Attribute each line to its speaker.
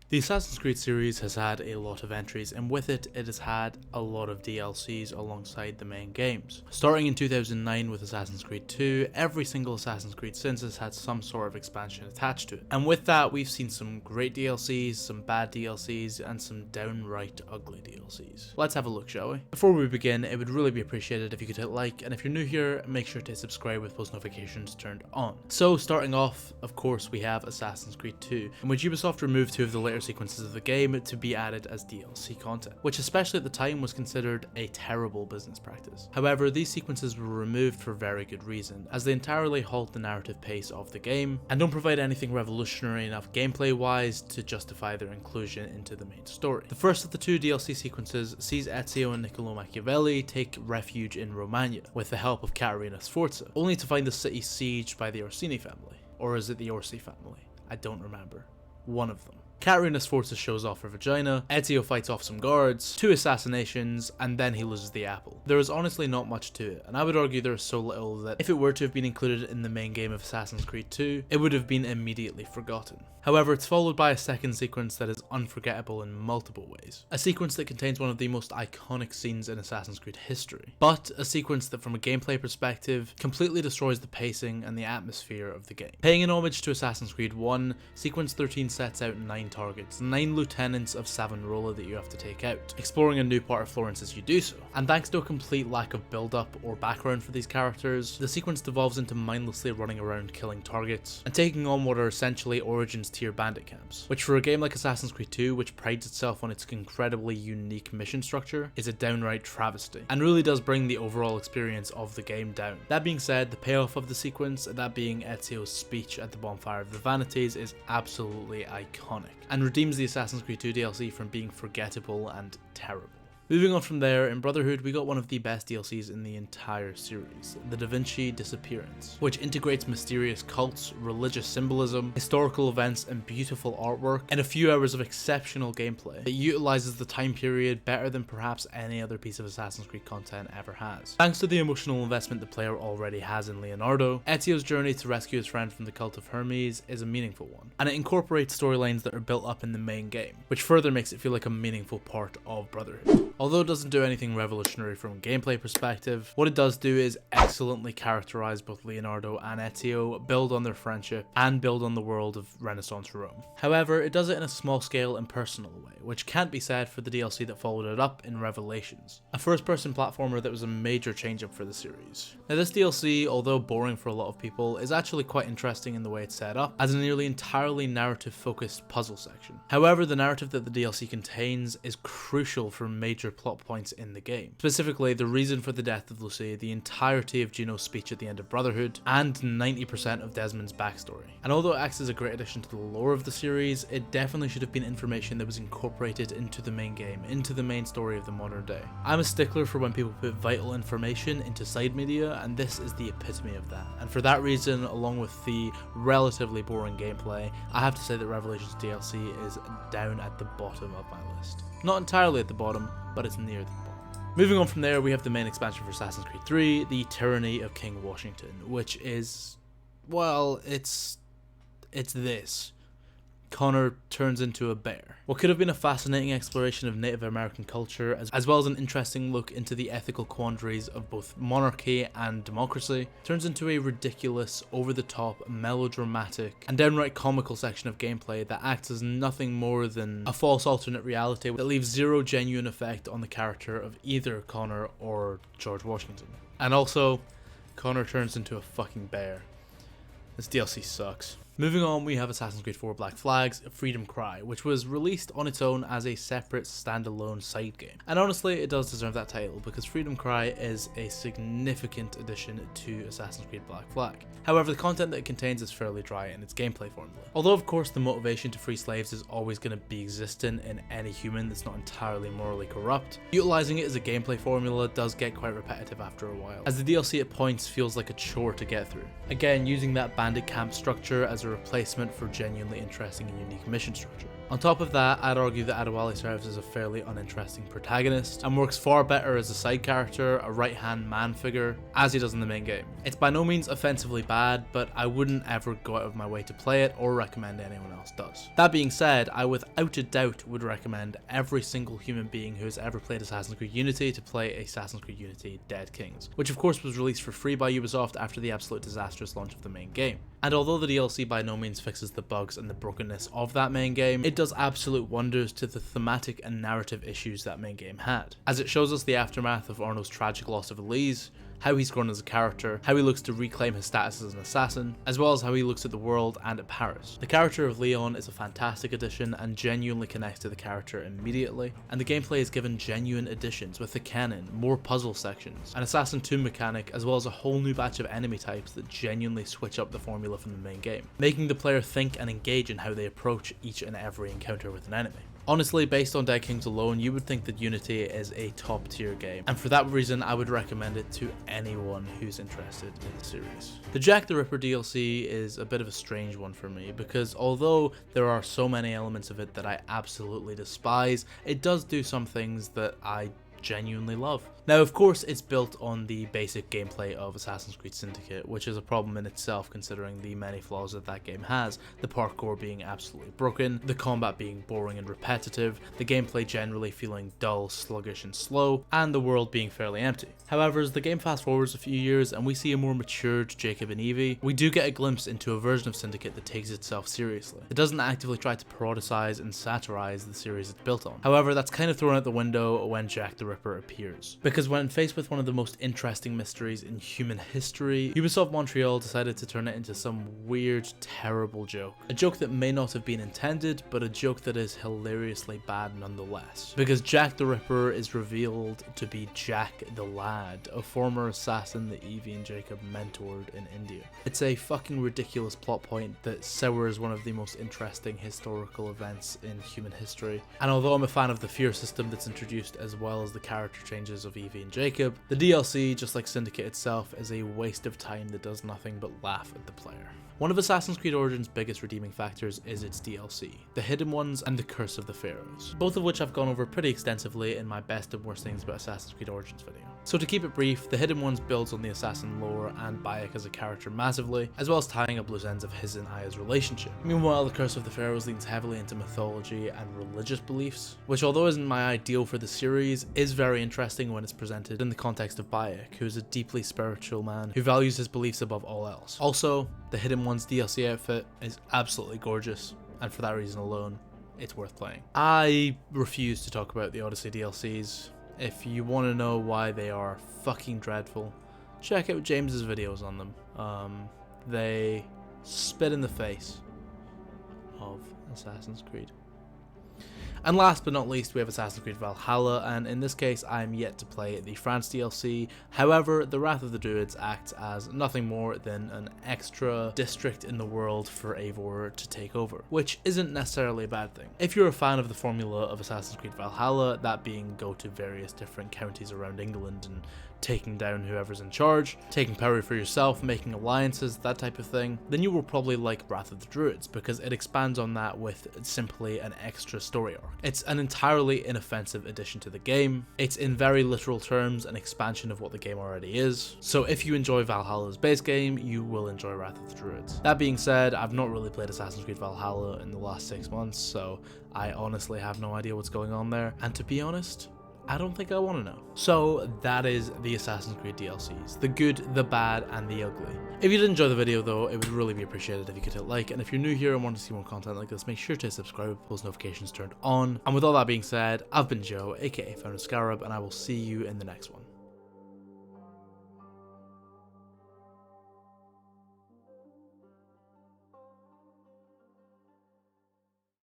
Speaker 1: The Assassin's Creed series has had a lot of entries, and with it, it has had a lot of DLCs alongside the main games. Starting in 2009 with Assassin's Creed 2, every single Assassin's Creed since has had some sort of expansion attached to it. And with that, we've seen some great DLCs, some bad DLCs, and some downright ugly DLCs. Let's have a look, shall we? Before we begin, it would really be appreciated if you could hit like, and if you're new here, make sure to subscribe with post notifications turned on. So starting off, of course, we have Assassin's Creed 2, in which Ubisoft removed two of the later sequences of the game to be added as DLC content, which especially at the time was considered a terrible business practice. However, these sequences were removed for very good reason, as they entirely halt the narrative pace of the game and don't provide anything revolutionary enough gameplay wise to justify their inclusion into the main story. The first of the two DLC sequences sees Ezio and Niccolo Machiavelli take refuge in Romagna with the help of Caterina Sforza, only to find the city sieged by the Orsini family. Or is it the Orsi family? I don't remember. One of them. Caterina Sforza shows off her vagina, Ezio fights off some guards, 2 assassinations, and then he loses the apple. There is honestly not much to it, and I would argue there is so little that if it were to have been included in the main game of Assassin's Creed 2, it would have been immediately forgotten. However, it's followed by a second sequence that is unforgettable in multiple ways. A sequence that contains one of the most iconic scenes in Assassin's Creed history, but a sequence that from a gameplay perspective completely destroys the pacing and the atmosphere of the game. Paying an homage to Assassin's Creed 1, Sequence 13 sets out 9 targets, 9 lieutenants of Savonarola that you have to take out, exploring a new part of Florence as you do so. And thanks to a complete lack of build-up or background for these characters, the sequence devolves into mindlessly running around killing targets, and taking on what are essentially Origins tier bandit camps, which for a game like Assassin's Creed 2, which prides itself on its incredibly unique mission structure, is a downright travesty, and really does bring the overall experience of the game down. That being said, the payoff of the sequence, that being Ezio's speech at the Bonfire of the Vanities, is absolutely iconic, and redeems the Assassin's Creed 2 DLC from being forgettable and terrible. Moving on from there, in Brotherhood we got one of the best DLCs in the entire series, the Da Vinci Disappearance, which integrates mysterious cults, religious symbolism, historical events and beautiful artwork, and a few hours of exceptional gameplay. It utilizes the time period better than perhaps any other piece of Assassin's Creed content ever has. Thanks to the emotional investment the player already has in Leonardo, Ezio's journey to rescue his friend from the cult of Hermes is a meaningful one, and it incorporates storylines that are built up in the main game, which further makes it feel like a meaningful part of Brotherhood. Although it doesn't do anything revolutionary from a gameplay perspective, what it does do is excellently characterize both Leonardo and Ezio, build on their friendship, and build on the world of Renaissance Rome. However, it does it in a small scale and personal way, which can't be said for the DLC that followed it up in Revelations, a first-person platformer that was a major change-up for the series. Now this DLC, although boring for a lot of people, is actually quite interesting in the way it's set up, as a nearly entirely narrative-focused puzzle section. However, the narrative that the DLC contains is crucial for major plot points in the game. Specifically, the reason for the death of Lucy, the entirety of Gino's speech at the end of Brotherhood, and 90% of Desmond's backstory. And although it acts as a great addition to the lore of the series, it definitely should have been information that was incorporated into the main game, into the main story of the modern day. I'm a stickler for when people put vital information into side media, and this is the epitome of that. And for that reason, along with the relatively boring gameplay, I have to say that Revelations DLC is down at the bottom of my list. Not entirely at the bottom, but it's near the bottom. Moving on from there, we have the main expansion for Assassin's Creed 3, the Tyranny of King Washington, which is, well, it's this. Connor turns into a bear. What could have been a fascinating exploration of Native American culture, as well as an interesting look into the ethical quandaries of both monarchy and democracy, turns into a ridiculous, over-the-top, melodramatic, and downright comical section of gameplay that acts as nothing more than a false alternate reality that leaves zero genuine effect on the character of either Connor or George Washington. And also, Connor turns into a fucking bear. This DLC sucks. Moving on, we have Assassin's Creed 4 Black Flag's Freedom Cry, which was released on its own as a separate standalone side game. And honestly, it does deserve that title because Freedom Cry is a significant addition to Assassin's Creed Black Flag. However, the content that it contains is fairly dry in its gameplay formula. Although of course the motivation to free slaves is always going to be existent in any human that's not entirely morally corrupt, utilizing it as a gameplay formula does get quite repetitive after a while, as the DLC at points feels like a chore to get through. Again, using that bandit camp structure as a replacement for genuinely interesting and unique mission structure. On top of that, I'd argue that Adewale serves as a fairly uninteresting protagonist and works far better as a side character, a right-hand man figure, as he does in the main game. It's by no means offensively bad, but I wouldn't ever go out of my way to play it or recommend anyone else does. That being said, I without a doubt would recommend every single human being who has ever played Assassin's Creed Unity to play Assassin's Creed Unity Dead Kings, which of course was released for free by Ubisoft after the absolute disastrous launch of the main game. And although the DLC by no means fixes the bugs and the brokenness of that main game, it does absolute wonders to the thematic and narrative issues that main game had, as it shows us the aftermath of Arno's tragic loss of Elise, how he's grown as a character, how he looks to reclaim his status as an assassin, as well as how he looks at the world and at Paris. The character of Leon is a fantastic addition and genuinely connects to the character immediately, and the gameplay is given genuine additions with the cannon, more puzzle sections, an Assassin 2 mechanic, as well as a whole new batch of enemy types that genuinely switch up the formula from the main game, making the player think and engage in how they approach each and every encounter with an enemy. Honestly, based on Dead Kings alone, you would think that Unity is a top tier game, and for that reason I would recommend it to anyone who's interested in the series. The Jack the Ripper DLC is a bit of a strange one for me, because although there are so many elements of it that I absolutely despise, it does do some things that I genuinely love. Now, of course, it's built on the basic gameplay of Assassin's Creed Syndicate, which is a problem in itself considering the many flaws that that game has, the parkour being absolutely broken, the combat being boring and repetitive, the gameplay generally feeling dull, sluggish and slow, and the world being fairly empty. However, as the game fast forwards a few years and we see a more matured Jacob and Evie, we do get a glimpse into a version of Syndicate that takes itself seriously. It doesn't actively try to parodicize and satirize the series it's built on. However, that's kind of thrown out the window when Jack the Ripper appears, because when faced with one of the most interesting mysteries in human history, Ubisoft Montreal decided to turn it into some weird, terrible joke. A joke that may not have been intended, but a joke that is hilariously bad nonetheless. Because Jack the Ripper is revealed to be Jack the Lad, a former assassin that Evie and Jacob mentored in India. It's a fucking ridiculous plot point that sours one of the most interesting historical events in human history. And although I'm a fan of the fear system that's introduced as well as the character changes of Evie and Jacob, the DLC, just like Syndicate itself, is a waste of time that does nothing but laugh at the player. One of Assassin's Creed Origins' biggest redeeming factors is its DLC, The Hidden Ones and The Curse of the Pharaohs, both of which I've gone over pretty extensively in my best and worst things about Assassin's Creed Origins video. So to keep it brief, The Hidden Ones builds on the assassin lore and Bayek as a character massively, as well as tying up loose ends of his and Aya's relationship. Meanwhile, The Curse of the Pharaohs leans heavily into mythology and religious beliefs, which although isn't my ideal for the series, is very interesting when it's presented in the context of Bayek, who is a deeply spiritual man who values his beliefs above all else. Also, The Hidden One's DLC outfit is absolutely gorgeous, and for that reason alone, it's worth playing. I refuse to talk about the Odyssey DLCs. If you want to know why they are fucking dreadful, check out James's videos on them. They spit in the face of Assassin's Creed. And last but not least, we have Assassin's Creed Valhalla, and in this case I am yet to play the France DLC. However, the Wrath of the Druids acts as nothing more than an extra district in the world for Eivor to take over, which isn't necessarily a bad thing. If you're a fan of the formula of Assassin's Creed Valhalla, that being go to various different counties around England and taking down whoever's in charge, taking power for yourself, making alliances, that type of thing, then you will probably like Wrath of the Druids, because it expands on that with simply an extra story arc. It's an entirely inoffensive addition to the game. It's in very literal terms an expansion of what the game already is. So if you enjoy Valhalla's base game, you will enjoy Wrath of the Druids. That being said, I've not really played Assassin's Creed Valhalla in the last 6 months, so I honestly have no idea what's going on there, and to be honest, I don't think I want to know. So that is the Assassin's Creed DLCs, the good, the bad, and the ugly. If you did enjoy the video though, it would really be appreciated if you could hit like, and if you're new here and want to see more content like this, make sure to subscribe with post notifications turned on. And with all that being said, I've been Joe, aka Founder Scarab, and I will see you in the next one.